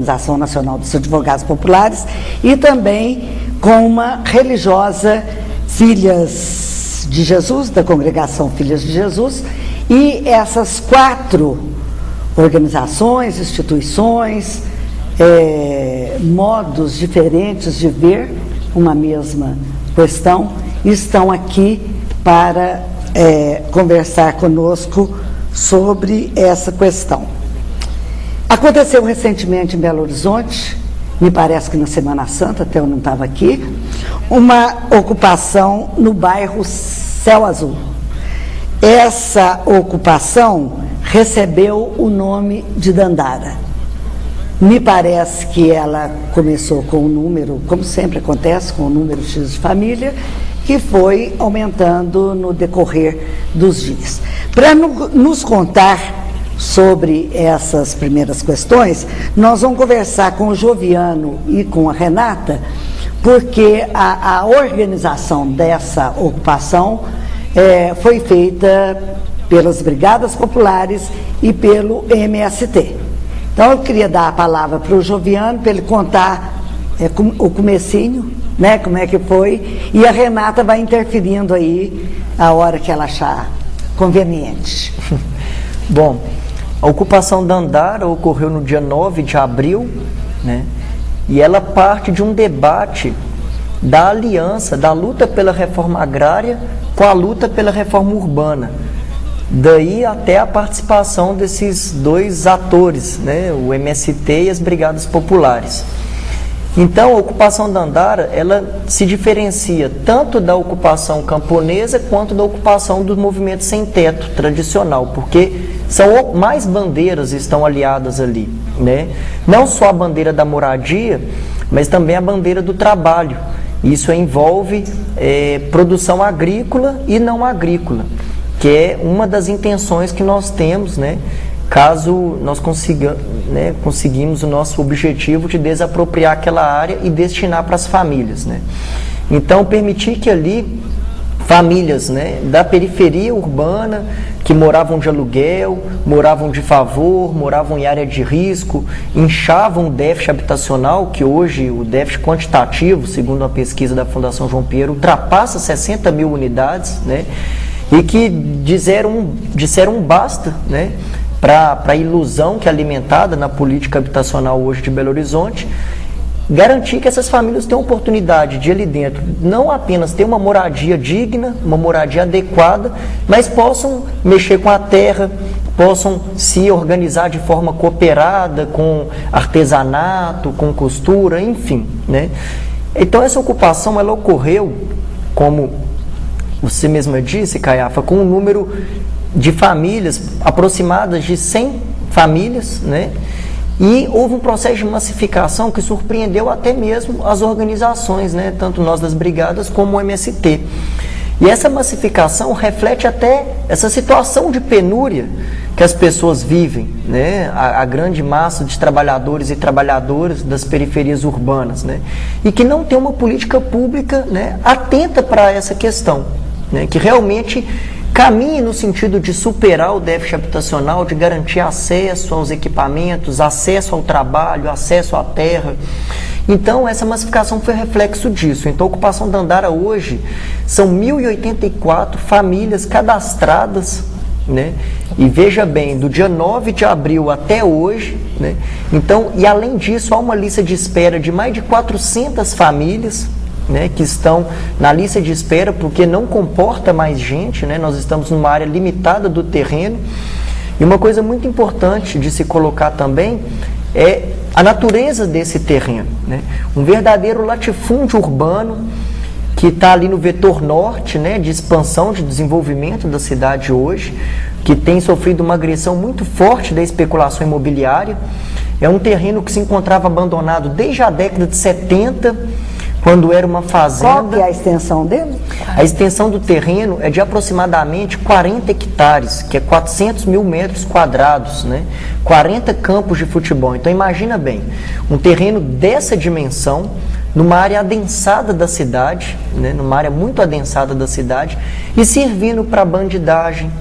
Organização Nacional dos Advogados Populares, e também com uma religiosa, Filhas de Jesus, da congregação Filhas de Jesus, e essas 4 organizações, instituições, modos diferentes de ver uma mesma questão, estão aqui para conversar conosco sobre essa questão. Aconteceu recentemente em Belo Horizonte, me parece que na Semana Santa, até eu não estava aqui, uma ocupação no bairro Céu Azul. Essa ocupação recebeu o nome de Dandara. Me parece que ela começou com um número, como sempre acontece, com um número X de família, que foi aumentando no decorrer dos dias. Para nos contar sobre essas primeiras questões, nós vamos conversar com o Joviano e com a Renata, porque a organização dessa ocupação foi feita pelas Brigadas Populares e pelo MST. Então, eu queria dar a palavra para o Joviano, para ele contar o comecinho, né, como é que foi, e a Renata vai interferindo aí a hora que ela achar conveniente. Bom, a ocupação Dandara ocorreu no dia 9 de abril, né, e ela parte de um debate da aliança, da luta pela reforma agrária com a luta pela reforma urbana. Daí até a participação desses 2 atores, né, o MST e as Brigadas Populares. Então, a ocupação Dandara, ela se diferencia tanto da ocupação camponesa quanto da ocupação do movimento sem teto tradicional, porque são mais bandeiras estão aliadas ali, né? Não só a bandeira da moradia, mas também a bandeira do trabalho. Isso envolve produção agrícola e não agrícola, que é uma das intenções que nós temos, né? Caso nós conseguimos o nosso objetivo de desapropriar aquela área e destinar para as famílias, né? Então, permitir que ali famílias, né, da periferia urbana, que moravam de aluguel, moravam de favor, moravam em área de risco, inchavam o déficit habitacional, que hoje o déficit quantitativo, segundo uma pesquisa da Fundação João Pinheiro, ultrapassa 60 mil unidades, né? E que disseram um basta, né, para a ilusão que é alimentada na política habitacional hoje de Belo Horizonte, garantir que essas famílias tenham oportunidade de ali dentro não apenas ter uma moradia digna, uma moradia adequada, mas possam mexer com a terra, possam se organizar de forma cooperada, com artesanato, com costura, enfim, né? Então essa ocupação, ela ocorreu, como você mesma disse, Caiafa, com um número de famílias aproximadas de 100 famílias, né? E houve um processo de massificação que surpreendeu até mesmo as organizações, né? Tanto nós das brigadas como o MST. E essa massificação reflete até essa situação de penúria que as pessoas vivem, né? A grande massa de trabalhadores e trabalhadoras das periferias urbanas, né? E que não tem uma política pública, né, atenta para essa questão, né? Que realmente caminhe no sentido de superar o déficit habitacional, de garantir acesso aos equipamentos, acesso ao trabalho, acesso à terra. Então, essa massificação foi reflexo disso. Então, a ocupação Dandara hoje são 1.084 famílias cadastradas, né? E veja bem, do dia 9 de abril até hoje, né? Então, e além disso, há uma lista de espera de mais de 400 famílias, né, que estão na lista de espera porque não comporta mais gente, né? Nós estamos numa área limitada do terreno. E uma coisa muito importante de se colocar também é a natureza desse terreno, né? Um verdadeiro latifúndio urbano que está ali no vetor norte, né, de expansão, de desenvolvimento da cidade hoje, que tem sofrido uma agressão muito forte da especulação imobiliária. É um terreno que se encontrava abandonado desde a década de 70, quando era uma fazenda. Qual que é a extensão dele? A extensão do terreno é de aproximadamente 40 hectares, que é 400 mil metros quadrados, né? 40 campos de futebol. Então imagina bem, um terreno dessa dimensão, numa área adensada da cidade, né? Numa área muito adensada da cidade, e servindo para bandidagem,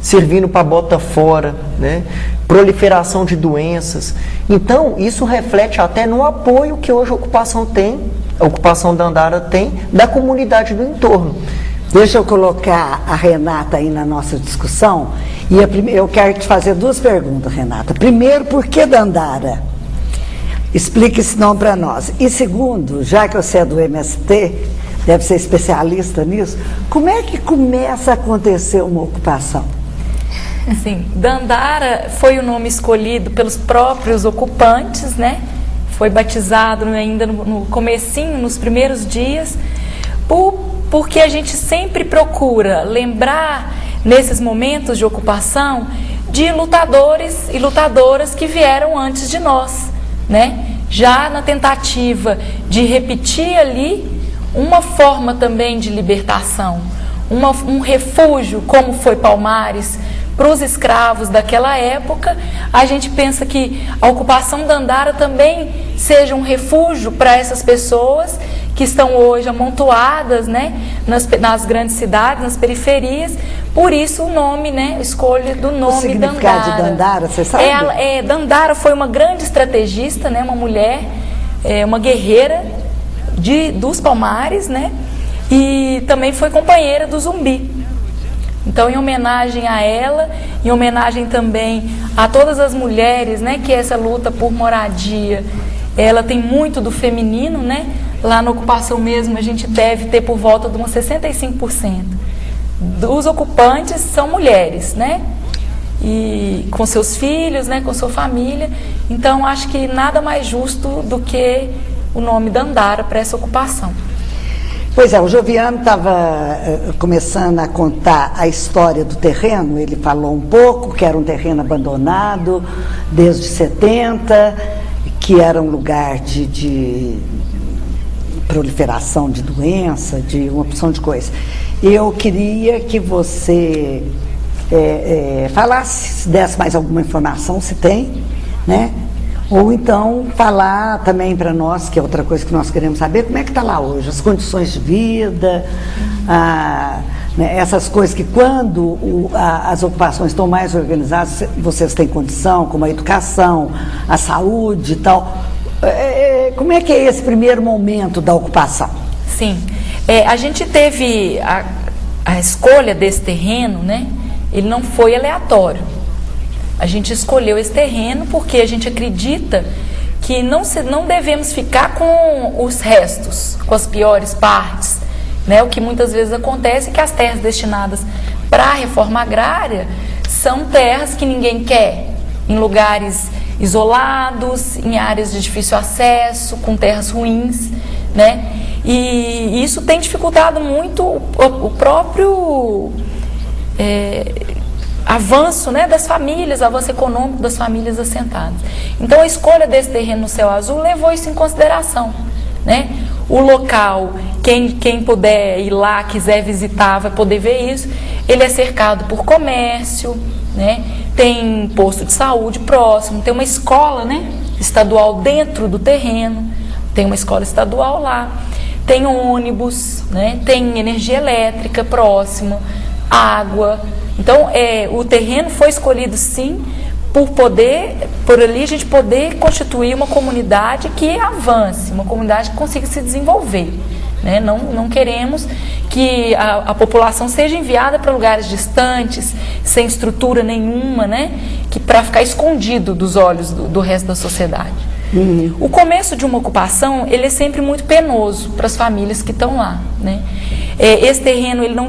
servindo para bota fora, né? Proliferação de doenças. Então, isso reflete até no apoio que hoje a ocupação Dandara tem da comunidade do entorno. Deixa eu colocar a Renata aí na nossa discussão. E eu quero te fazer duas perguntas, Renata. Primeiro, por que Dandara? Explique esse nome para nós. E segundo, já que você é do MST, deve ser especialista nisso, como é que começa a acontecer uma ocupação? Sim, Dandara foi o nome escolhido pelos próprios ocupantes, né? Foi batizado ainda no comecinho, nos primeiros dias, porque a gente sempre procura lembrar, nesses momentos de ocupação, de lutadores e lutadoras que vieram antes de nós, né? Já na tentativa de repetir ali uma forma também de libertação, um refúgio, como foi Palmares, para os escravos daquela época. A gente pensa que a ocupação Dandara também seja um refúgio para essas pessoas que estão hoje amontoadas, né, nas grandes cidades, nas periferias. Por isso o nome, né, a escolha do nome Dandara. O significado de Dandara, você sabe? Dandara foi uma grande estrategista, né, uma mulher, uma guerreira dos Palmares, né, e também foi companheira do Zumbi. Então, em homenagem a ela, em homenagem também a todas as mulheres, né, que essa luta por moradia, ela tem muito do feminino, né? Lá na ocupação mesmo, a gente deve ter por volta de uns 65% dos ocupantes são mulheres, né? E com seus filhos, né, com sua família. Então, acho que nada mais justo do que o nome Dandara para essa ocupação. Pois é, o Joviano estava começando a contar a história do terreno. Ele falou um pouco que era um terreno abandonado desde 70, que era um lugar de proliferação de doença, de uma opção de coisa. Eu queria que você falasse, se desse mais alguma informação, se tem, né? Ou então falar também para nós, que é outra coisa que nós queremos saber, como é que está lá hoje, as condições de vida, né, essas coisas que quando as ocupações estão mais organizadas, vocês têm condição, como a educação, a saúde e tal. Como é que é esse primeiro momento da ocupação? Sim, a gente teve a escolha desse terreno, né? Ele não foi aleatório. A gente escolheu esse terreno porque a gente acredita que não devemos ficar com os restos, com as piores partes, né? O que muitas vezes acontece é que as terras destinadas para a reforma agrária são terras que ninguém quer, em lugares isolados, em áreas de difícil acesso, com terras ruins, né? E isso tem dificultado muito o próprio avanço, né, das famílias, avanço econômico das famílias assentadas. Então, a escolha desse terreno no Céu Azul levou isso em consideração, né? O local, quem puder ir lá, quiser visitar, vai poder ver isso. Ele é cercado por comércio, né? Tem posto de saúde próximo, tem uma escola, né, estadual dentro do terreno, tem uma escola estadual lá, tem ônibus, né, tem energia elétrica próxima, água. Então, o terreno foi escolhido, sim, por ali a gente poder constituir uma comunidade que avance, uma comunidade que consiga se desenvolver, né? Não queremos que a população seja enviada para lugares distantes, sem estrutura nenhuma, né? Para ficar escondido dos olhos do resto da sociedade. O começo de uma ocupação, ele é sempre muito penoso para as famílias que estão lá, né? Esse terreno, ele não